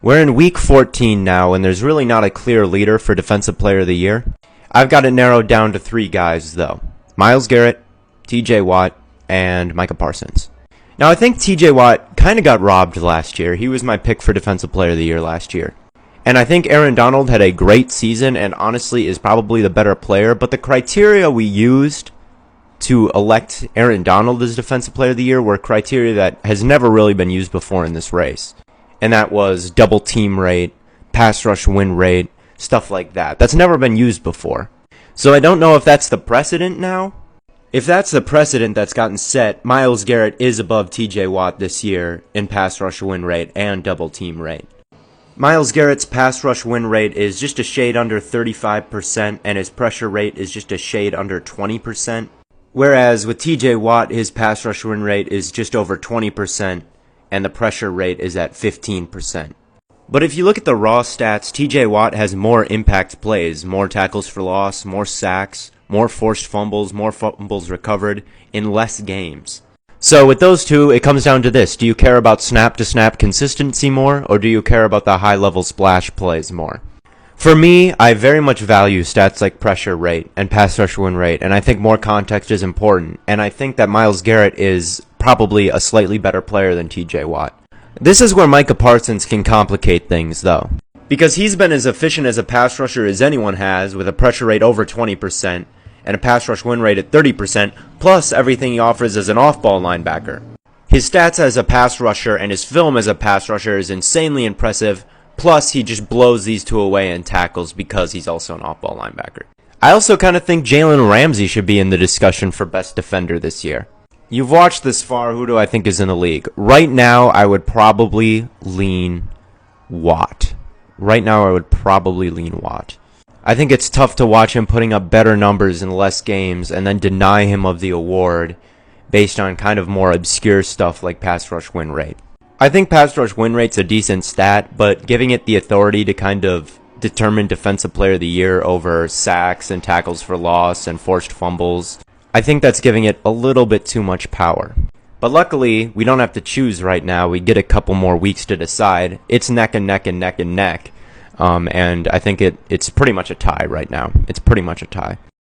We're in week 14 now, and there's really not a clear leader for Defensive Player of the Year. I've got it narrowed down to 3 guys, though. Myles Garrett, TJ Watt, and Micah Parsons. Now, I think TJ Watt kind of got robbed last year. He was my pick for Defensive Player of the Year last year. And I think Aaron Donald had a great season and honestly is probably the better player, but the criteria we used to elect Aaron Donald as Defensive Player of the Year were criteria that has never really been used before in this race. And that was double team rate, pass rush win rate, stuff like that. That's never been used before. So I don't know if that's the precedent now. If that's the precedent that's gotten set, Myles Garrett is above TJ Watt this year in pass rush win rate and double team rate. Myles Garrett's pass rush win rate is just a shade under 35%, and his pressure rate is just a shade under 20%. Whereas with TJ Watt, his pass rush win rate is just over 20%, and the pressure rate is at 15%. But if you look at the raw stats, TJ Watt has more impact plays, more tackles for loss, more sacks, more forced fumbles, more fumbles recovered in less games. So with those two, it comes down to this. Do you care about snap-to-snap consistency more, or do you care about the high-level splash plays more? For me, I very much value stats like pressure rate and pass rush win rate, and I think more context is important, and I think that Myles Garrett is probably a slightly better player than TJ Watt. This is where Micah Parsons can complicate things, though, because he's been as efficient as a pass rusher as anyone has, with a pressure rate over 20%, and a pass rush win rate at 30%, plus everything he offers as an off-ball linebacker. His stats as a pass rusher and his film as a pass rusher is insanely impressive, plus he just blows these two away in tackles because he's also an off-ball linebacker. I also kind of think Jalen Ramsey should be in the discussion for best defender this year. You've watched this far, who do I think is in the league? Right now, I would probably lean Watt. I think it's tough to watch him putting up better numbers in less games and then deny him of the award based on kind of more obscure stuff like pass rush win rate. I think pass rush win rate's a decent stat, but giving it the authority to kind of determine Defensive Player of the Year over sacks and tackles for loss and forced fumbles, I think that's giving it a little bit too much power. But luckily, we don't have to choose right now. We get a couple more weeks to decide. It's neck and neck and neck and neck. And I think it's pretty much a tie right now. It's pretty much a tie.